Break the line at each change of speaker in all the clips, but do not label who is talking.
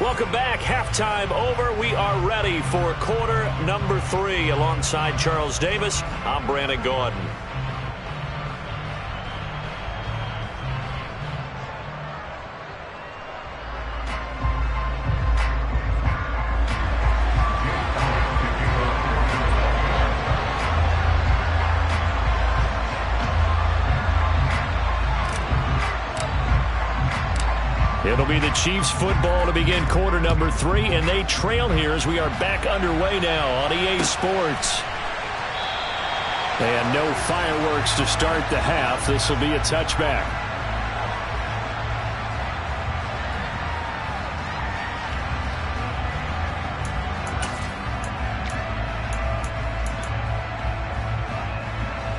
Welcome back. Halftime over. We are ready for quarter number 3. Alongside Charles Davis, I'm Brandon Gordon. It'll be the Chiefs football to begin quarter number 3, and they trail here as we are back underway now on EA Sports. And no fireworks to start the half. This will be a touchback.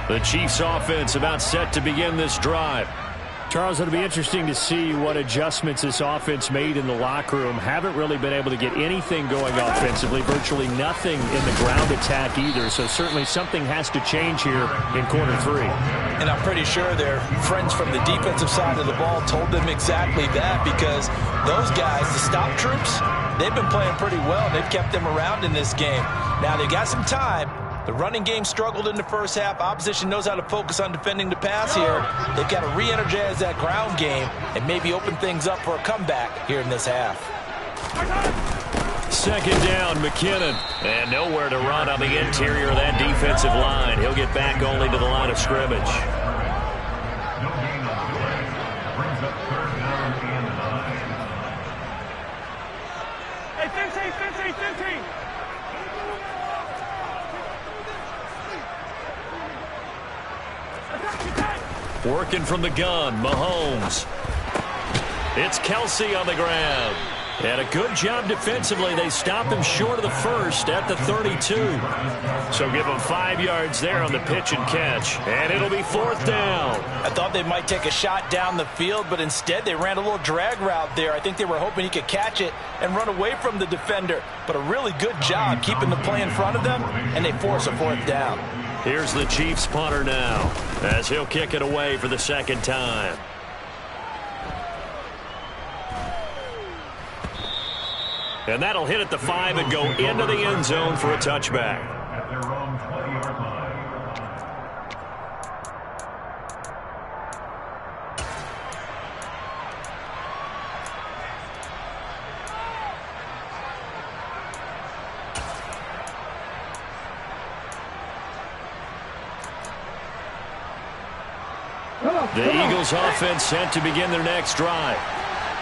The Chiefs offense about set to begin this drive. Charles, it'll be interesting to see what adjustments this offense made in the locker room. Haven't really been able to get anything going offensively, virtually nothing in the ground attack either. So certainly something has to change here in quarter 3.
And I'm pretty sure their friends from the defensive side of the ball told them exactly that, because those guys, the stop troops, they've been playing pretty well. They've kept them around in this game. Now they got some time. The running game struggled in the first half. Opposition knows how to focus on defending the pass here. They've got to re-energize that ground game and maybe open things up for a comeback here in this half.
Second down, McKinnon. And nowhere to run on the interior of that defensive line. He'll get back only to the line of scrimmage. Working from the gun, Mahomes. It's Kelsey on the ground. And a good job defensively. They stop him short of the first at the 32. So give him 5 yards there on the pitch and catch. And it'll be 4th down.
I thought they might take a shot down the field, but instead they ran a little drag route there. I think they were hoping he could catch it and run away from the defender. But a really good job keeping the play in front of them, and they force a 4th down.
Here's the Chiefs punter now, as he'll kick it away for the second time. And that'll hit at the 5 and go into the end zone for a touchback.
At their own 20-yard line.
The Eagles offense set to begin their next drive.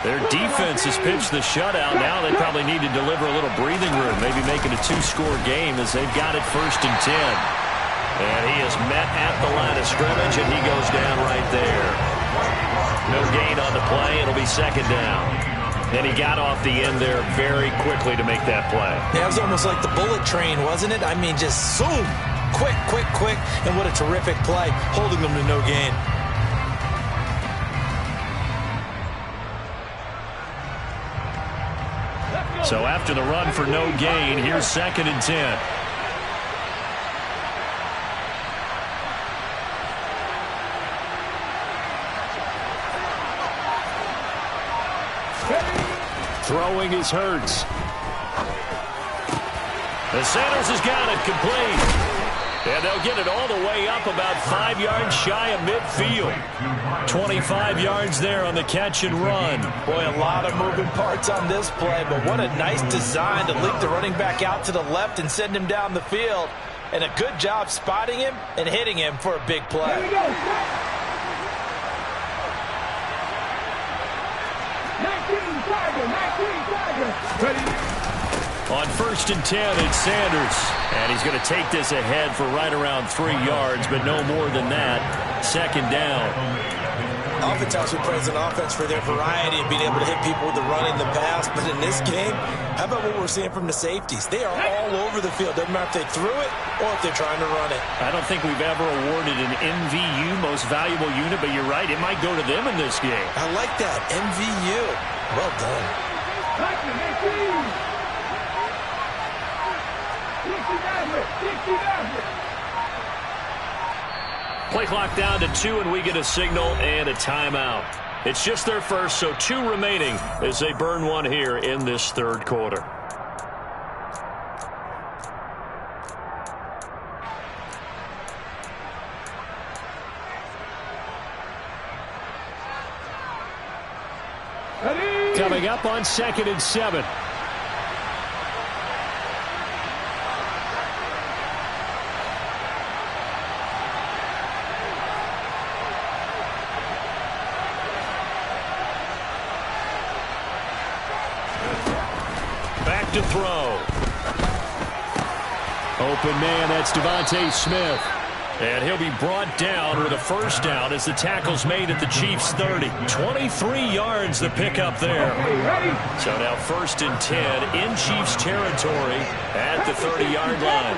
Their defense has pitched the shutout. Now they probably need to deliver a little breathing room, maybe making a 2-score game as they've got it 1st and 10. And he is met at the line of scrimmage, and he goes down right there. No gain on the play. It'll be 2nd down. And he got off the end there very quickly to make that play.
Yeah, it was almost like the bullet train, wasn't it? I mean, just zoom. Quick, quick, quick. And what a terrific play, holding them to no gain.
So after the run for no gain, here's 2nd and 10. Throwing is Hurts. The Sanders has got it complete. And they'll get it all the way up about 5 yards shy of midfield. 25 yards there on the catch and run.
Boy, a lot of moving parts on this play, but what a nice design to leak the running back out to the left and send him down the field. And a good job spotting him and hitting him for a big play.
Here we go. 19 Tiger. Ready?
On 1st and 10, it's Sanders. And he's going to take this ahead for right around 3 yards, but no more than that. 2nd down.
Oftentimes we praise an offense for their variety of being able to hit people with the run and the pass. But in this game, how about what we're seeing from the safeties? They are all over the field. Doesn't matter if they threw it or if they're trying to run it.
I don't think we've ever awarded an MVU, most valuable unit, but you're right. It might go to them in this game.
I like that. MVU. Well done.
Play clock down to 2, and we get a signal and a timeout. It's just their first, so 2 remaining as they burn one here in this third quarter. Coming up on 2nd and 7. Back to throw. Open man, that's Devontae Smith. And he'll be brought down with a first down as the tackle's made at the Chiefs' 30. 23 yards the pickup there. So now 1st and 10 in Chiefs territory at the 30-yard line.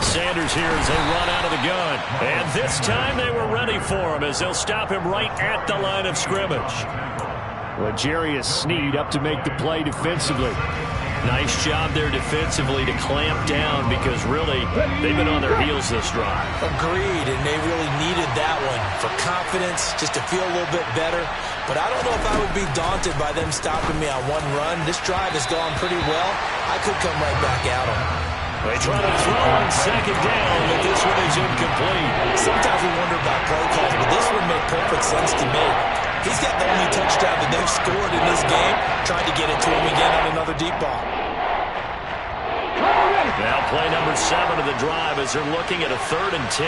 Sanders here as they run out of the gun. And this time they were ready for him as they'll stop him right at the line of scrimmage. Well, Jarius Sneed up to make the play defensively. Nice job there defensively to clamp down because really they've been on their heels this drive.
Agreed, and they really needed that one for confidence, just to feel a little bit better. But I don't know if I would be daunted by them stopping me on one run. This drive has gone pretty well. I could come right back at them.
They try to throw on 2nd down, but this one is incomplete.
Sometimes we wonder about play calls, but this one made perfect sense to me. He's got the only touchdown that they've scored in this game. Tried to get it to him again on another deep ball.
Now play number 7 of the drive as they're looking at a 3rd and 10.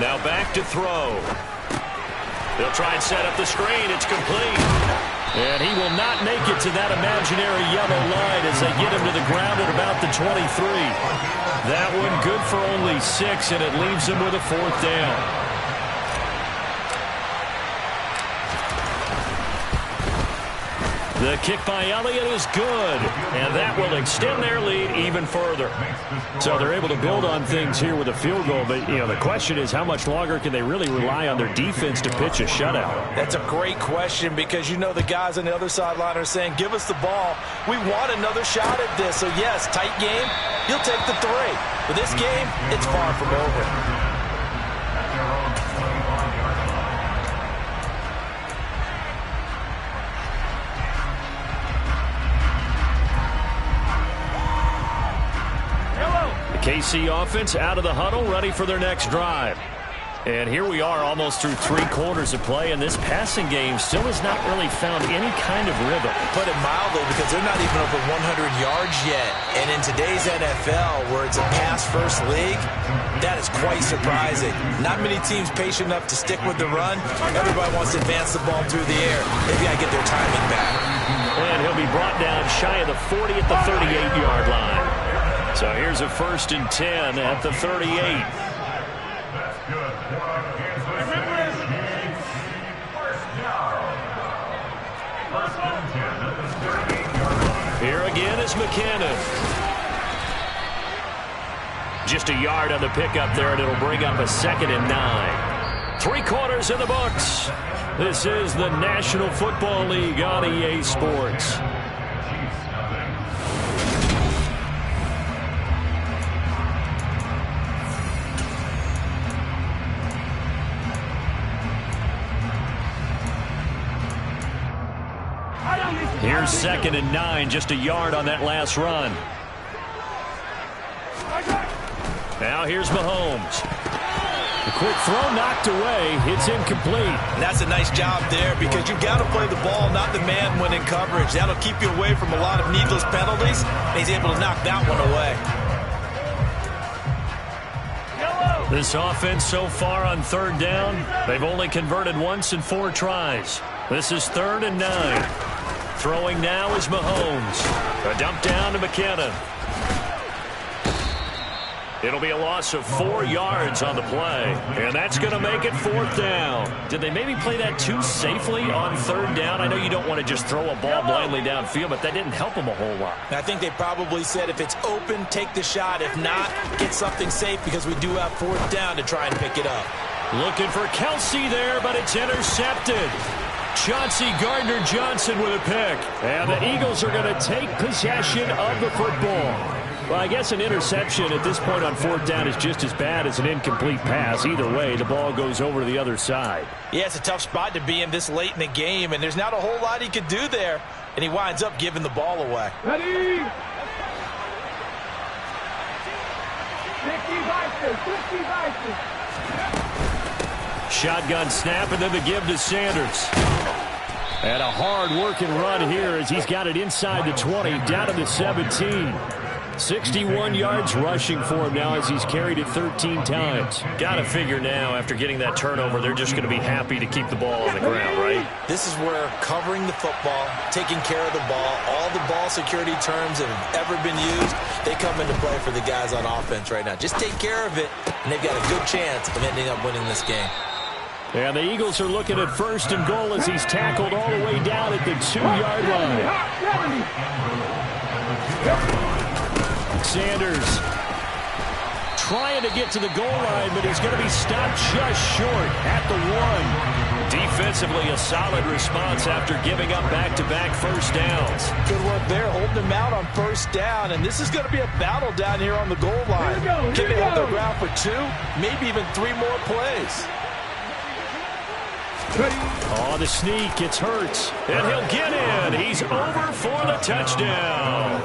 Now back to throw. They'll try and set up the screen. It's complete. And he will not make it to that imaginary yellow line as they get him to the ground at about the 23. That one good for only 6, and it leaves him with a 4th down. The kick by Elliott is good, and that will extend their lead even further. So they're able to build on things here with a field goal, but the question is how much longer can they really rely on their defense to pitch a shutout?
That's a great question because the guys on the other sideline are saying, give us the ball. We want another shot at this. So, yes, tight game, you'll take the 3. But this game, it's far from over.
KC offense out of the huddle, ready for their next drive. And here we are almost through 3 quarters of play, and this passing game still has not really found any kind of rhythm.
Put it mildly, because they're not even over 100 yards yet. And in today's NFL, where it's a pass-first league, that is quite surprising. Not many teams patient enough to stick with the run. Everybody wants to advance the ball through the air. They've got to get their timing back.
And he'll be brought down shy of the 40 at the 38-yard line. So here's a 1st and 10 at the 38.
That's good. Remember this. First down. 1st and 10 at the 38-yard line.
Here again is McKinnon. Just a yard on the pickup there, and it'll bring up a 2nd and 9. 3 quarters in the books. This is the National Football League on EA Sports. Here's 2nd and 9, just a yard on that last run. Now here's Mahomes. The quick throw knocked away. It's incomplete.
And that's a nice job there because you've got to play the ball, not the man when in coverage. That'll keep you away from a lot of needless penalties. And he's able to knock that one away.
This offense so far on 3rd down, they've only converted once in 4 tries. This is 3rd and 9. Throwing now is Mahomes. A dump down to McKinnon. It'll be a loss of 4 yards on the play, and that's going to make it 4th down. Did they maybe play that too safely on 3rd down? I know you don't want to just throw a ball blindly downfield, but that didn't help them a whole lot.
I think they probably said if it's open, take the shot. If not, get something safe because we do have 4th down to try and pick it up.
Looking for Kelsey there, but it's intercepted. Chauncey Gardner-Johnson with a pick. And the Eagles are going to take possession of the football. Well, I guess an interception at this point on 4th down is just as bad as an incomplete pass. Either way, the ball goes over to the other side.
Yeah, it's a tough spot to be in this late in the game, and there's not a whole lot he could do there, and he winds up giving the ball away.
Ready? 50 Vikings.
Shotgun snap, and then the give to Sanders. And a hard-working run here as he's got it inside the 20, down to the 17. 61 yards rushing for him now as he's carried it 13 times. Got to figure now, after getting that turnover, they're just going to be happy to keep the ball on the ground, right?
This is where covering the football, taking care of the ball, all the ball security terms that have ever been used, they come into play for the guys on offense right now. Just take care of it, and they've got a good chance of ending up winning this game.
And the Eagles are looking at 1st and goal as he's tackled all the way down at the 2-yard line. Sanders trying to get to the goal line, but he's going to be stopped just short at the 1. Defensively, a solid response after giving up back-to-back first downs.
Good work there, holding them out on 1st down, and this is going to be a battle down here on the goal line. Can they hold their ground for 2, maybe even 3 more plays?
Oh, the sneak, it's Hurts, and he'll get in. He's over for the touchdown.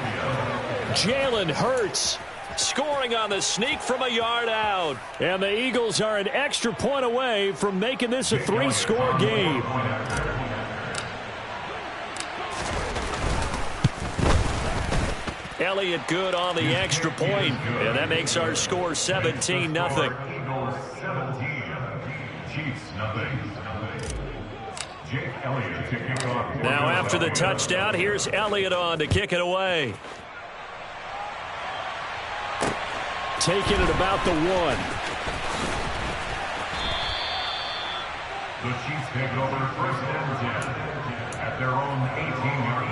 Jalen Hurts scoring on the sneak from a yard out. And the Eagles are an extra point away from making this a 3-score game. Elliott good on the extra point, and that makes our score 17-0. Now after the touchdown, here's Elliott on to kick it away. Taking it about the 1.
The Chiefs take it over 1st and 10 at their own 18-yard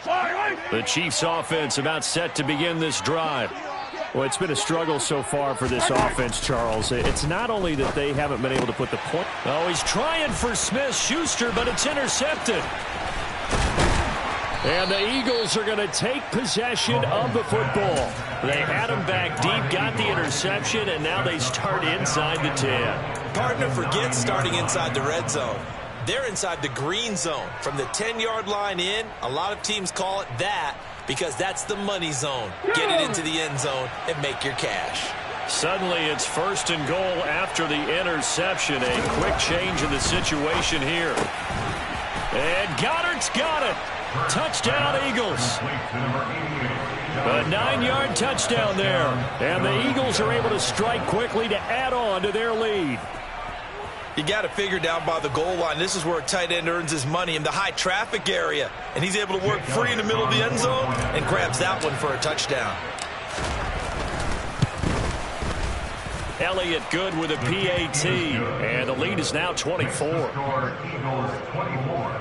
line.
The Chiefs offense about set to begin this drive. Well, it's been a struggle so far for this offense, Charles. It's not only that they haven't been able to put the point. Oh, he's trying for Smith-Schuster, but it's intercepted. And the Eagles are going to take possession of the football. They had him back deep, got the interception, and now they start inside the 10.
Partner forgets starting inside the red zone. They're inside the green zone. From the 10-yard line in, a lot of teams call it that because that's the money zone. Get it into the end zone and make your cash.
Suddenly it's 1st and goal after the interception. A quick change in the situation here. And Goddard's got it. Touchdown, Eagles. A 9-yard touchdown there. And the Eagles are able to strike quickly to add on to their lead.
You got to figure down by the goal line. This is where a tight end earns his money in the high traffic area. And he's able to work free in the middle of the end zone and grabs that one for a touchdown.
Elliott good with a PAT. And the lead is now 24.
Eagles 24,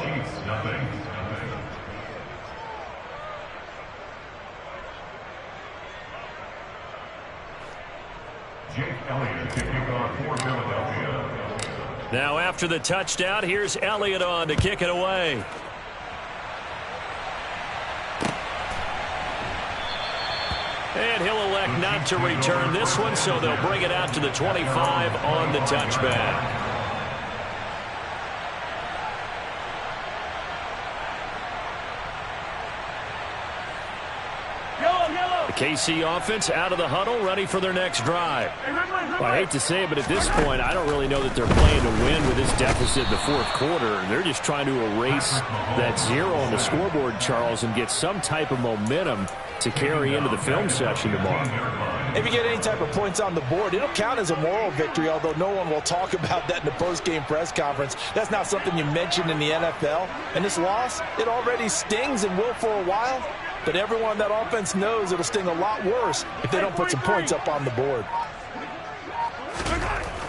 Chiefs nothing. Jake Elliott to kick off for Philadelphia.
Now after the touchdown, here's Elliott on to kick it away. And he'll elect not to return this one, so they'll bring it out to the 25 on the touchback. The KC offense out of the huddle, ready for their next drive. Well, I hate to say it, but at this point, I don't really know that they're playing to win with this deficit in the 4th quarter. They're just trying to erase that 0 on the scoreboard, Charles, and get some type of momentum to carry into the film session tomorrow.
If you get any type of points on the board, it'll count as a moral victory, although no one will talk about that in the post-game press conference. That's not something you mentioned in the NFL. And this loss, it already stings and will for a while. But everyone on that offense knows it'll sting a lot worse if they don't put some points up on the board.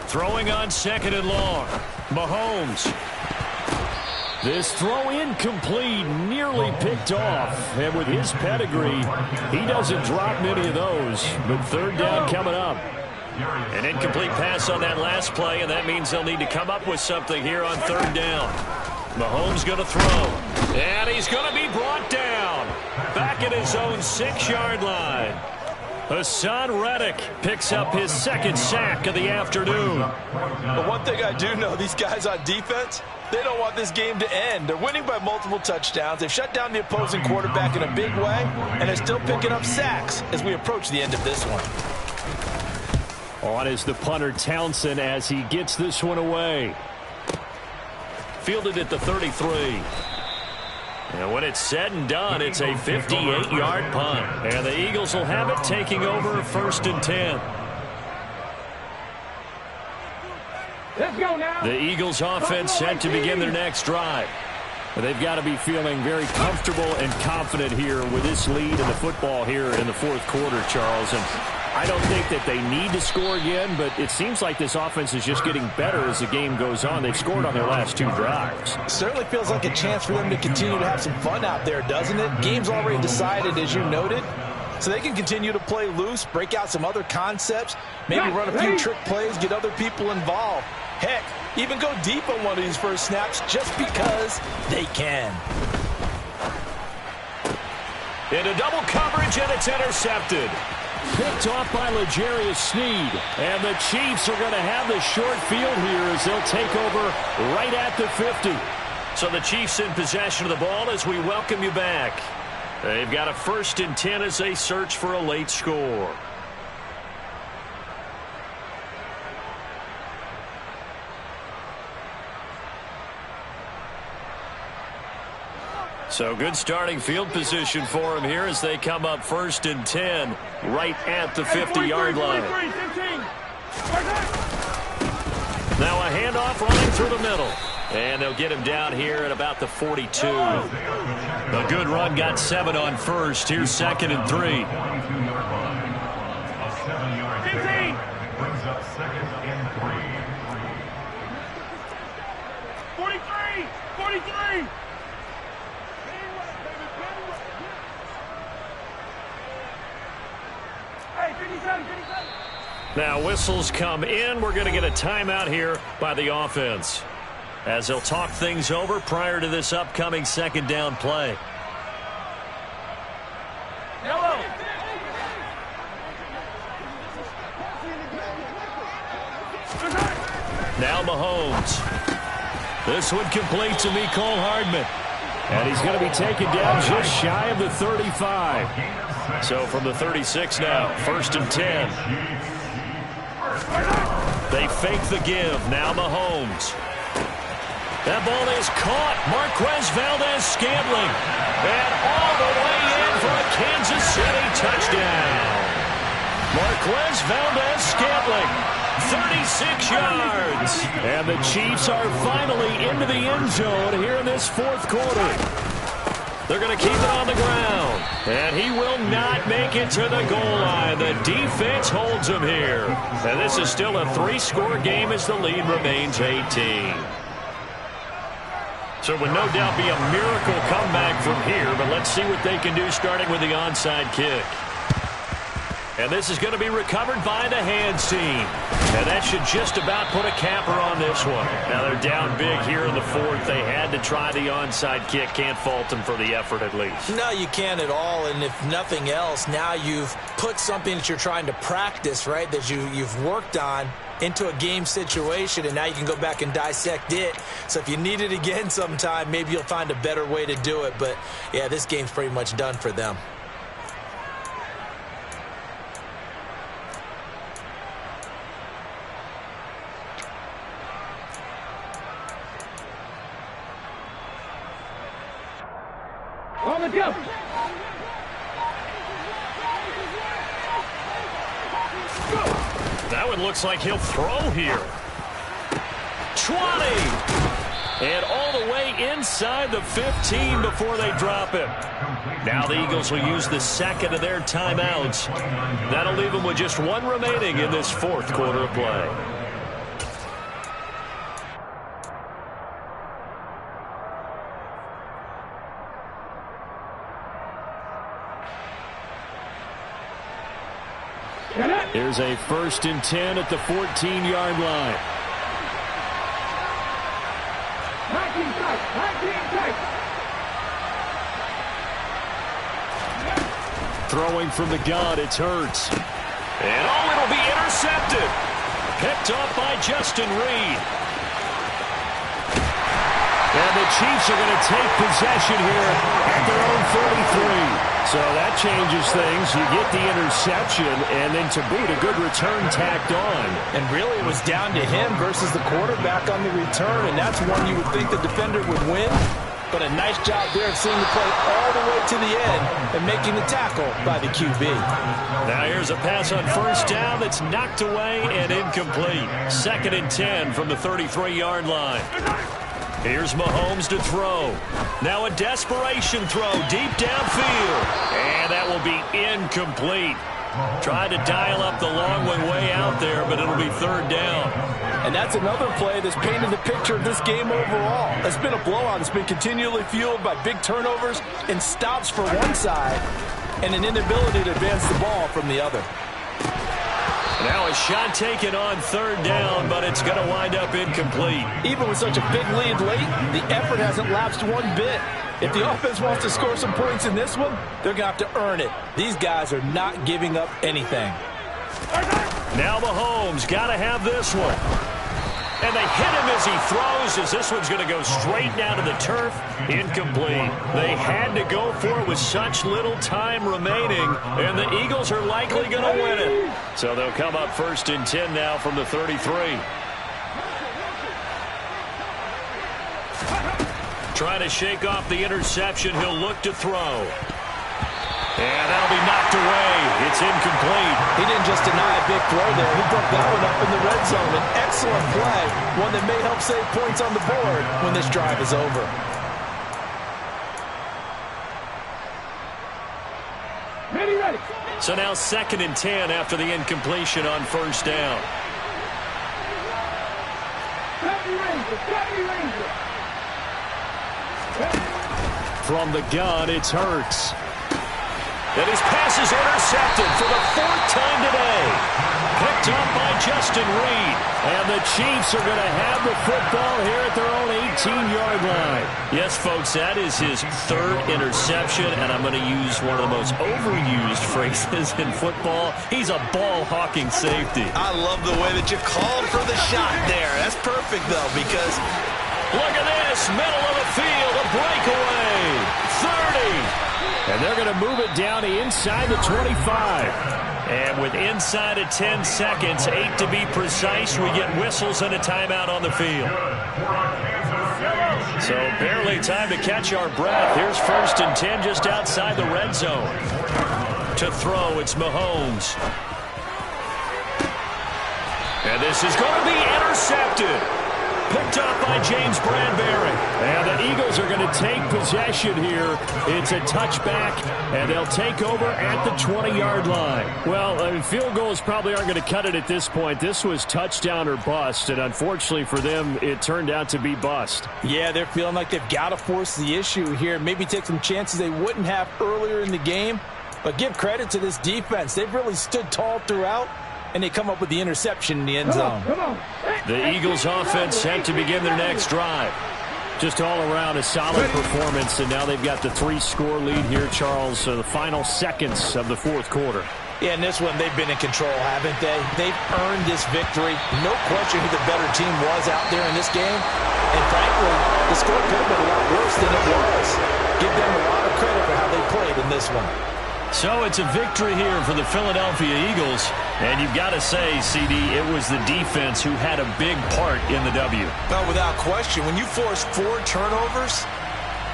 Throwing on 2nd and long. Mahomes. This throw incomplete, nearly picked off. And with his pedigree, he doesn't drop many of those. But 3rd down coming up. An incomplete pass on that last play, and that means they'll need to come up with something here on 3rd down. Mahomes going to throw. And he's going to be brought down. back at his own 6-yard line. Hassan Reddick picks up his second sack of the afternoon.
But one thing I do know, these guys on defense, they don't want this game to end. They're winning by multiple touchdowns. They've shut down the opposing quarterback in a big way, and they're still picking up sacks as we approach the end of this one.
On is the punter Townsend as he gets this one away. Fielded at the 33. And when it's said and done, it's a 58-yard punt. And the Eagles will have it, taking over 1st and 10.
Let's go now.
The Eagles offense set to begin their next drive. They've got to be feeling very comfortable and confident here with this lead in the football here in the 4th quarter, Charles. And I don't think that they need to score again, but it seems like this offense is just getting better as the game goes on. They've scored on their last 2 drives.
Certainly feels like a chance for them to continue to have some fun out there, doesn't it? Game's already decided, as you noted, so they can continue to play loose, break out some other concepts, maybe run a few trick plays, get other people involved. Heck, even go deep on one of these first snaps just because they can.
Into double coverage, and it's intercepted. Picked off by L'Jarius Sneed. And the Chiefs are going to have the short field here as they'll take over right at the 50. So the Chiefs in possession of the ball as we welcome you back. They've got a 1st and 10 as they search for a late score. So good starting field position for them here as they come up 1st and 10 right at the 50-yard line. Now a handoff running through the middle. And they'll get him down here at about the 42. A good run, got 7 on first. Here's 2nd and 3.
A 7-yard brings up 2nd and 3.
43! 43!
Now whistles come in. We're going to get a timeout here by the offense as they'll talk things over prior to this upcoming 2nd down play.
Yellow.
Now Mahomes. This one complete to Mecole Hardman. And he's going to be taken down just shy of the 35. So from the 36 now, 1st and 10. They fake the give. Now Mahomes. That ball is caught. Marquez Valdes-Scantling. And all the way in for a Kansas City touchdown. Marquez Valdes-Scantling. 36 yards. And the Chiefs are finally into the end zone here in this 4th quarter. They're going to keep it on the ground. And he will not make it to the goal line. The defense holds him here. And this is still a 3-score game as the lead remains 18. So it would no doubt be a miracle comeback from here. But let's see what they can do starting with the onside kick. And this is going to be recovered by the hands team. And that should just about put a capper on this one. Now they're down big here in the 4th. They had to try the onside kick. Can't fault them for the effort at least.
No, you can't at all. And if nothing else, now you've put something that you're trying to practice, right, that you've worked on into a game situation, and now you can go back and dissect it. So if you need it again sometime, maybe you'll find a better way to do it. But, yeah, this game's pretty much done for them.
On the jump.
That one looks like he'll throw here. 20. And all the way inside the 15 before they drop him. Now the Eagles will use the 2nd of their timeouts. That'll leave them with just 1 remaining in this 4th quarter of play. Here's a 1st and 10 at the 14-yard line.
19 tight.
Throwing from the gun, it's Hurts. And it'll be intercepted. Picked up by Justin Reed. And the Chiefs are going to take possession here at their own 33. So that changes things. You get the interception, and then to boot, a good return tacked on.
And really, it was down to him versus the quarterback on the return, and that's one you would think the defender would win. But a nice job there of seeing the play all the way to the end and making the tackle by the QB.
Now here's a pass on first down that's knocked away and incomplete. 2nd and 10 from the 33-yard line. Here's Mahomes to throw. Now a desperation throw deep downfield. And that will be incomplete. Tried to dial up the long one way out there, but it'll be 3rd down.
And that's another play that's painted the picture of this game overall. It's been a blowout. It's been continually fueled by big turnovers and stops for one side and an inability to advance the ball from the other.
Now a shot taken on 3rd down, but it's going to wind up incomplete.
Even with such a big lead late, the effort hasn't lapsed one bit. If the offense wants to score some points in this one, they're going to have to earn it. These guys are not giving up anything.
Now Mahomes got to have this one. And they hit him as he throws, as this one's going to go straight down to the turf. Incomplete. They had to go for it with such little time remaining, and the Eagles are likely going to win it. So they'll come up 1st and 10 now from the 33. Trying to shake off the interception. He'll look to throw. And that'll be knocked away. It's incomplete.
He didn't just deny a big throw there. He broke that one up in the red zone. An excellent play, one that may help save points on the board when this drive is over.
Ready.
So now 2nd and 10 after the incompletion on 1st down.
Ranger.
From the gun, it's Hurts. And his pass is intercepted for the 4th time today. Picked up by Justin Reed. And the Chiefs are going to have the football here at their own 18-yard line. Yes, folks, that is his 3rd interception, and I'm going to use one of the most overused phrases in football. He's a ball-hawking safety.
I love the way that you called for the shot there. That's perfect, though, because
look at this, middle of the field, a breakaway. 30. And they're going to move it down to inside the 25. And with inside of 10 seconds, 8 to be precise, we get whistles and a timeout on the field. So barely time to catch our breath. Here's 1st and 10 just outside the red zone. To throw, it's Mahomes. And this is going to be intercepted. Picked up by James Bradbury. And the Eagles are going to take possession here. It's a touchback, and they'll take over at the 20-yard line. Well, field goals probably aren't going to cut it at this point. This was touchdown or bust, and unfortunately for them, it turned out to be bust.
Yeah, they're feeling like they've got to force the issue here. Maybe take some chances they wouldn't have earlier in the game. But give credit to this defense. They've really stood tall throughout, and they come up with the interception in the end zone.
Come on.
The Eagles offense set to begin their next drive. Just all around a solid performance, and now they've got the 3-score lead here, Charles, the final seconds of the 4th quarter.
Yeah, in this one, they've been in control, haven't they? They've earned this victory. No question who the better team was out there in this game. And frankly, the score could have been a lot worse than it was. Give them a lot of credit for how they played in this one.
So it's a victory here for the Philadelphia Eagles. And you've got to say, CD, it was the defense who had a big part in the W.
No, without question. When you force 4 turnovers,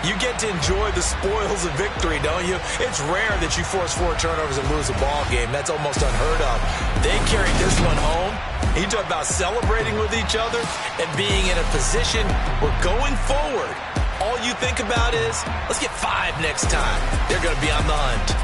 you get to enjoy the spoils of victory, don't you? It's rare that you force 4 turnovers and lose a ball game. That's almost unheard of. They carried this one home. You talk about celebrating with each other and being in a position where going forward, all you think about is, let's get 5 next time. They're going to be on the hunt.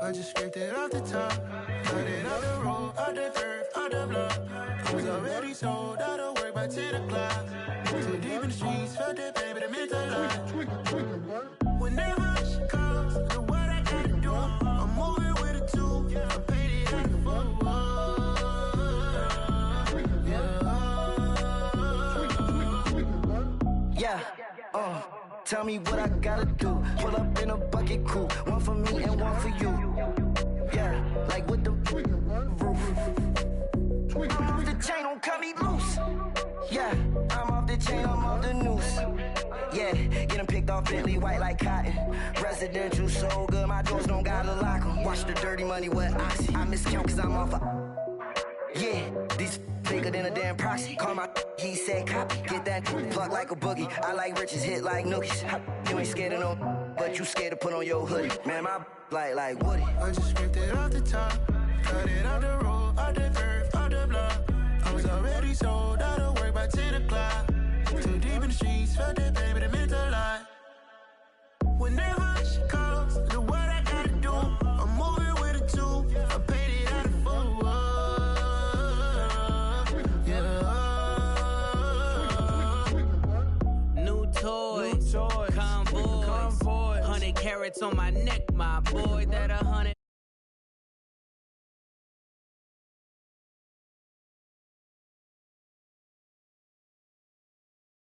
I just scraped it off the top. Cut it off the road, out the dirt, out the block. I was already sold out of work by 10 o'clock. Too deep in the streets, felt that pain, but it meant a lot. Whenever she calls, know what I gotta do. I'm moving with a two. I paid it out the full.
Tell me what I gotta do. Pull up in a bucket crew, one for me and one for you. Yeah, like with the roof. I'm off the chain, don't cut me loose. Yeah, I'm off the chain, I'm off the noose. Yeah, getting picked off Bentley white like cotton. Residential so good, my doors don't gotta lock 'em. Watch the dirty money with Oxy. I miscount cause I'm off yeah, these bigger than a damn proxy. Call my he said copy. Get that plug like a boogie. I like riches, hit like nookies. You ain't scared of no, but you scared to put on your hoodie. Man, my like Woody.
I just scraped it off the top. Cut it off the road, out the dirt, out the block. I was already sold out of work by 10 o'clock. Too deep in the streets, felt that pain, but it meant a lot. Whenever she calls, know what I gotta do. I'm moving with a two. I paid it out of full.
Convoy, 100 carats on my neck, my boy. That